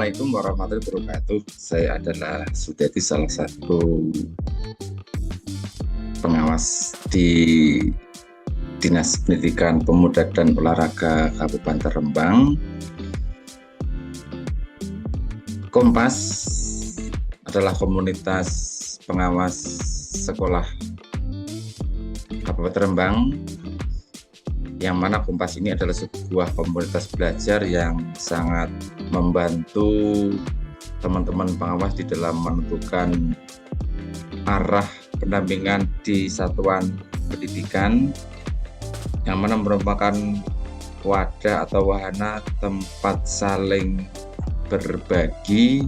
Assalamualaikum warahmatullahi wabarakatuh. Saya adalah Sudeti, salah satu pengawas di Dinas Pendidikan Pemuda dan Olahraga Kabupaten Rembang. Kompas adalah komunitas pengawas sekolah Kabupaten Rembang, yang mana Kompas ini adalah sebuah komunitas belajar yang sangat membantu teman-teman pengawas di dalam menentukan arah pendampingan di satuan pendidikan, yang mana merupakan wadah atau wahana tempat saling berbagi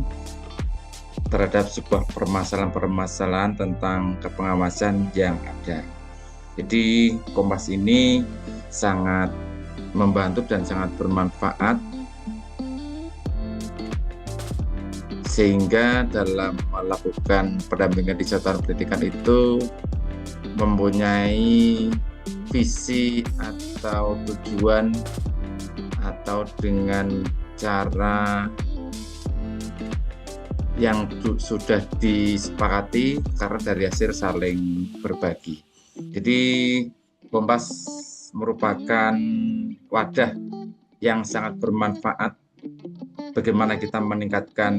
terhadap sebuah permasalahan-permasalahan tentang kepengawasan yang ada. Jadi Kompas ini sangat membantu dan sangat bermanfaat, sehingga dalam melakukan pendampingan di satuan pendidikan itu mempunyai visi atau tujuan atau dengan cara yang sudah disepakati karena dari hasil saling berbagi. Jadi Kompas merupakan wadah yang sangat bermanfaat bagaimana kita meningkatkan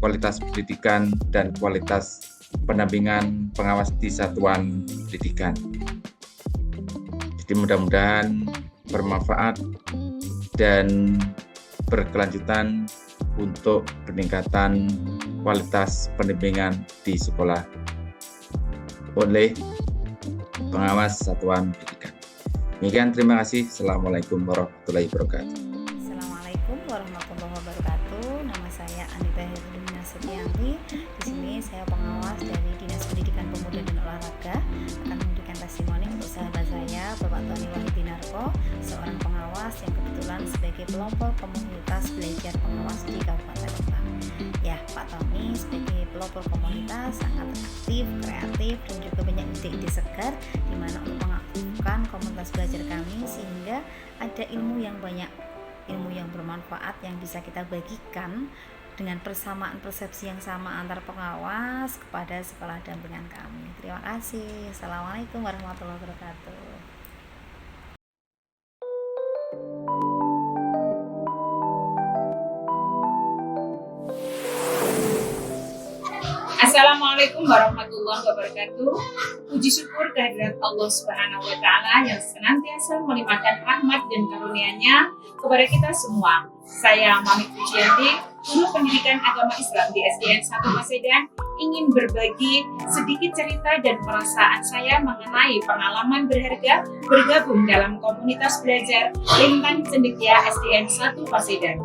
kualitas pendidikan dan kualitas pendampingan pengawas di satuan pendidikan. Jadi mudah-mudahan bermanfaat dan berkelanjutan untuk peningkatan kualitas pendampingan di sekolah oleh pengawas satuan pendidikan. Demikian, terima kasih. Assalamualaikum warahmatullahi wabarakatuh. Assalamualaikum warahmatullahi wabarakatuh. Nama saya Anita Herlina Setianti. Di sini saya pengawas dari Dinas Pendidikan Pemuda dan Olahraga. Akan memberikan testimoni untuk sahabat saya, Bapak Tony Wahidinarko, seorang pengawas yang kebetulan sebagai pelopor komunitas belajar pengawas di Kabupaten Rembang. Ya, Pak Tony sebagai pelopor komunitas sangat aktif, kreatif, dan juga banyak ide-ide segar di mana untuk mengaktifkan komunitas belajar kami sehingga ada ilmu yang banyak, ilmu yang bermanfaat yang bisa kita bagikan dengan persamaan persepsi yang sama antar pengawas kepada sekolah dampingan kami. Terima kasih. Assalamualaikum warahmatullahi wabarakatuh. Assalamualaikum warahmatullahi wabarakatuh. Puji syukur kehadirat Allah Subhanahu wa Ta'ala yang senantiasa melimpahkan rahmat dan karunia-Nya kepada kita semua. Saya Mami Pujianti, Guru Pendidikan Agama Islam di SDN 1 Pasedan, ingin berbagi sedikit cerita dan perasaan saya mengenai pengalaman berharga bergabung dalam komunitas belajar Lintang Cendekia SDN 1 Pasedan.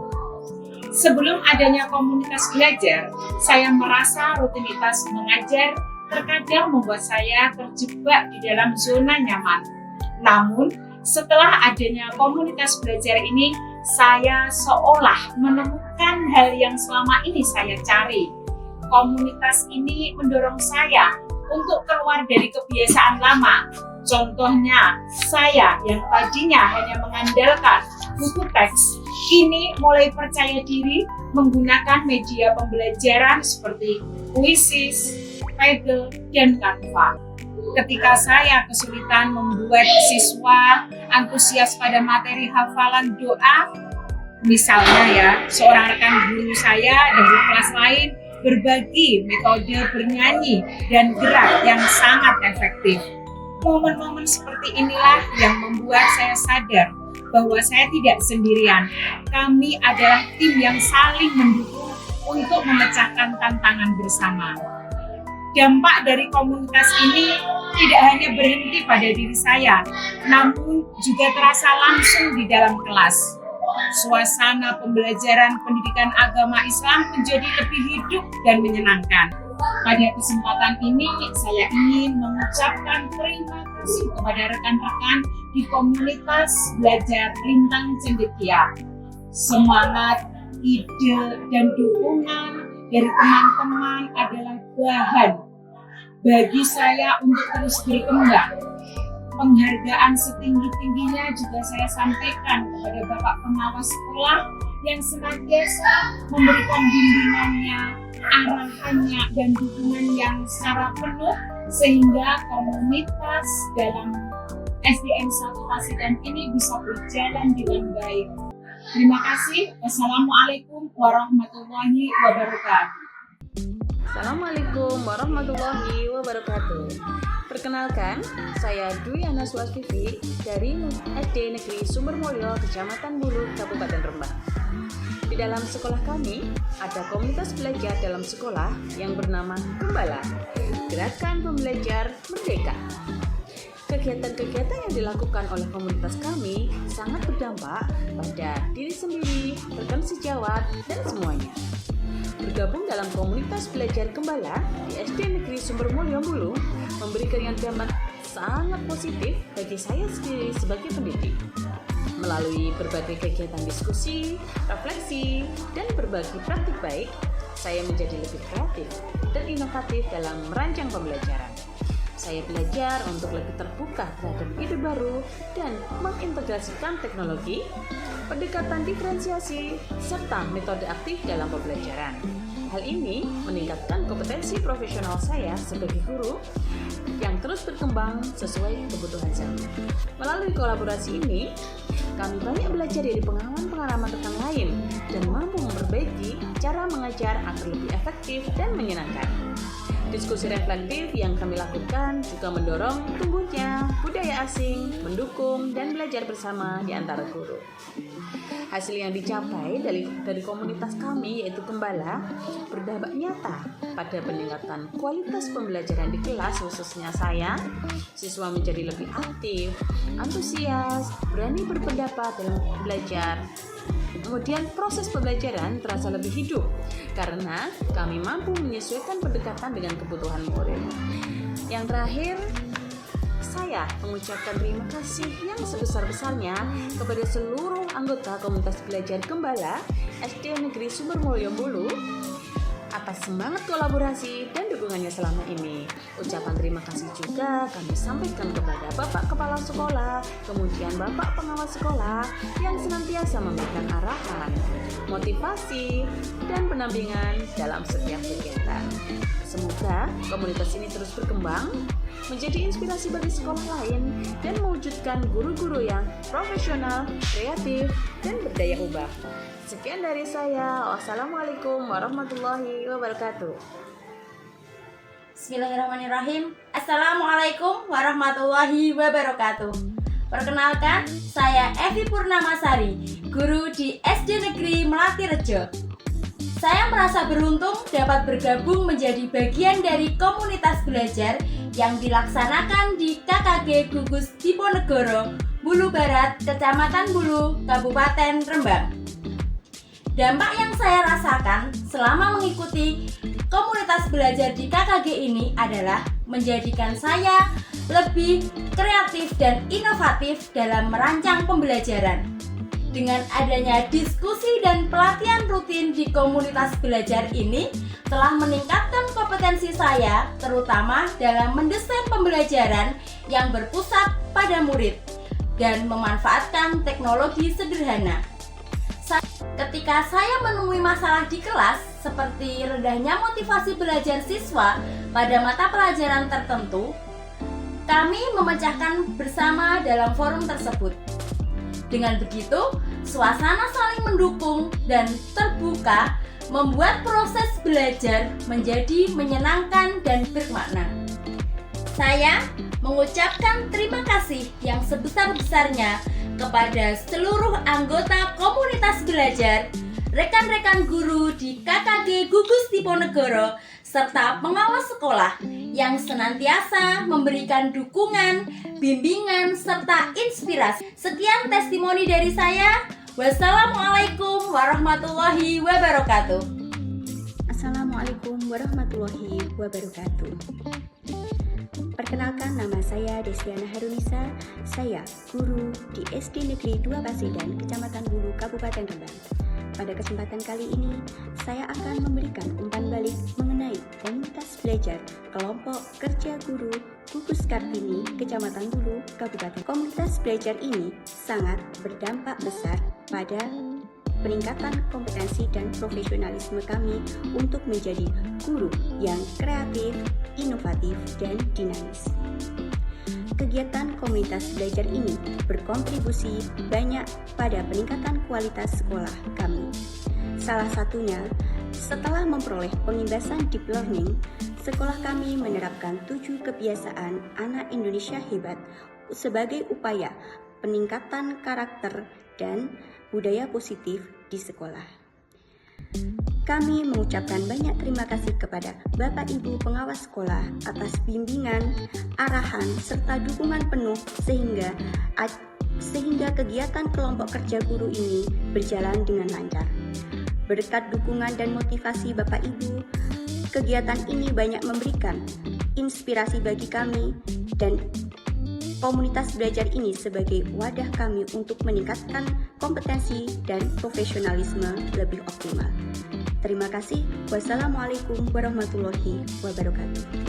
Sebelum adanya komunitas belajar, saya merasa rutinitas mengajar terkadang membuat saya terjebak di dalam zona nyaman. Namun, setelah adanya komunitas belajar ini, saya seolah menemukan hal yang selama ini saya cari. Komunitas ini mendorong saya untuk keluar dari kebiasaan lama. Contohnya, saya yang tadinya hanya mengandalkan buku teks, kini mulai percaya diri menggunakan media pembelajaran seperti Quizzes, Pegel, dan Canva. Ketika saya kesulitan membuat siswa antusias pada materi hafalan doa, misalnya ya, seorang rekan guru saya dari kelas lain berbagi metode bernyanyi dan gerak yang sangat efektif. Momen-momen seperti inilah yang membuat saya sadar bahwa saya tidak sendirian. Kami adalah tim yang saling mendukung untuk memecahkan tantangan bersama. Dampak dari komunitas ini tidak hanya berhenti pada diri saya, namun juga terasa langsung di dalam kelas. Suasana pembelajaran pendidikan agama Islam menjadi lebih hidup dan menyenangkan. Pada kesempatan ini, saya ingin mengucapkan terima kasih kepada rekan-rekan di komunitas belajar Lintang Cendekia. Semangat, ide, dan dukungan dari teman-teman adalah bahan bagi saya untuk terus berkembang. Penghargaan setinggi-tingginya juga saya sampaikan kepada Bapak Pengawas Sekolah yang senantiasa memberikan bimbingannya, arahannya, dan dukungan yang secara penuh sehingga komunitas dalam SDN 1 Pasedan ini bisa berjalan dengan baik. Terima kasih. Wassalamualaikum warahmatullahi wabarakatuh. Assalamualaikum warahmatullahi wabarakatuh. Perkenalkan, saya Dwi Ana Swasvivi dari SD Negeri Sumbermulyo, Kecamatan Bulu, Kabupaten Rembang. Di dalam sekolah kami, ada komunitas belajar dalam sekolah yang bernama Gembala, Gerakan Pembelajar Merdeka. Kegiatan-kegiatan yang dilakukan oleh komunitas kami sangat berdampak pada diri sendiri, rekan sejawat, dan semuanya. Bergabung dalam komunitas belajar Gembala di SD Negeri Sumbermulyo Bulu memberikan dampak sangat positif bagi saya sendiri sebagai pendidik. Melalui berbagai kegiatan diskusi, refleksi, dan berbagi praktik baik, saya menjadi lebih kreatif dan inovatif dalam merancang pembelajaran. Saya belajar untuk lebih terbuka terhadap ide baru dan mengintegrasikan teknologi, pendekatan diferensiasi, serta metode aktif dalam pembelajaran. Hal ini meningkatkan kompetensi profesional saya sebagai guru yang terus berkembang sesuai kebutuhan zaman. Melalui kolaborasi ini, kami banyak belajar dari pengalaman-pengalaman rekan lain dan mampu memperbaiki cara mengajar agar lebih efektif dan menyenangkan. Diskusi reflektif yang kami lakukan juga mendorong tumbuhnya budaya asing, mendukung dan belajar bersama di antara guru. Hasil yang dicapai dari komunitas kami yaitu Gembala berdampak nyata pada peningkatan kualitas pembelajaran di kelas, khususnya saya. Siswa menjadi lebih aktif, antusias, berani berpendapat dalam belajar. Kemudian proses pembelajaran terasa lebih hidup karena kami mampu menyesuaikan pendekatan dengan kebutuhan murid. Yang terakhir, saya mengucapkan terima kasih yang sebesar-besarnya kepada seluruh anggota komunitas belajar Gembala SD Negeri Sumbermulyo Bulu atas semangat kolaborasi dan dukungannya selama ini. Ucapan terima kasih juga kami sampaikan kepada Bapak Kepala Sekolah, kemudian Bapak Pengawas Sekolah yang senantiasa memberikan arahan, motivasi, dan pendampingan dalam setiap kegiatan. Semoga komunitas ini terus berkembang, menjadi inspirasi bagi sekolah lain, dan mewujudkan guru-guru yang profesional, kreatif, dan berdaya ubah. Sekian dari saya. Wassalamualaikum warahmatullahi wabarakatuh. Bismillahirrahmanirrahim. Assalamualaikum warahmatullahi wabarakatuh. Perkenalkan, saya Evi Purnamasari, guru di SD Negeri Melati Rejo. Saya merasa beruntung dapat bergabung menjadi bagian dari komunitas belajar yang dilaksanakan di KKG Gugus Diponegoro, Bulu Barat, Kecamatan Bulu, Kabupaten Rembang. Dampak yang saya rasakan selama mengikuti komunitas belajar di KKG ini adalah menjadikan saya lebih kreatif dan inovatif dalam merancang pembelajaran. Dengan adanya diskusi dan pelatihan rutin di komunitas belajar ini telah meningkatkan kompetensi saya, terutama dalam mendesain pembelajaran yang berpusat pada murid dan memanfaatkan teknologi sederhana. Ketika saya menemui masalah di kelas seperti rendahnya motivasi belajar siswa pada mata pelajaran tertentu, kami memecahkan bersama dalam forum tersebut. Dengan begitu, suasana saling mendukung dan terbuka membuat proses belajar menjadi menyenangkan dan bermakna. Saya mengucapkan terima kasih yang sebesar-besarnya kepada seluruh anggota komunitas belajar, rekan-rekan guru di KKG Gugus Diponegoro, serta pengawas sekolah yang senantiasa memberikan dukungan, bimbingan, serta inspirasi. Sekian testimoni dari saya. Wassalamualaikum warahmatullahi wabarakatuh. Assalamualaikum warahmatullahi wabarakatuh. Perkenalkan, nama saya Desviana Harunisa. Saya guru di SD Negeri 2 Pasedan, Kecamatan Bulu, Kabupaten Rembang. Pada kesempatan kali ini, saya akan memberikan umpan balik mengenai komunitas belajar kelompok kerja guru Gugus Kartini, Kecamatan Bulu, Kabupaten. Komunitas belajar ini sangat berdampak besar pada peningkatan kompetensi dan profesionalisme kami untuk menjadi guru yang kreatif, inovatif, dan dinamis. Kegiatan komunitas belajar ini berkontribusi banyak pada peningkatan kualitas sekolah kami. Salah satunya, setelah memperoleh pengimbasan deep learning, sekolah kami menerapkan 7 kebiasaan anak Indonesia hebat sebagai upaya peningkatan karakter dan budaya positif di sekolah. Kami mengucapkan banyak terima kasih kepada Bapak Ibu pengawas sekolah atas bimbingan, arahan, serta dukungan penuh sehingga kegiatan kelompok kerja guru ini berjalan dengan lancar. Berkat dukungan dan motivasi Bapak Ibu, kegiatan ini banyak memberikan inspirasi bagi kami dan komunitas belajar ini sebagai wadah kami untuk meningkatkan kompetensi dan profesionalisme lebih optimal. Terima kasih. Wassalamualaikum warahmatullahi wabarakatuh.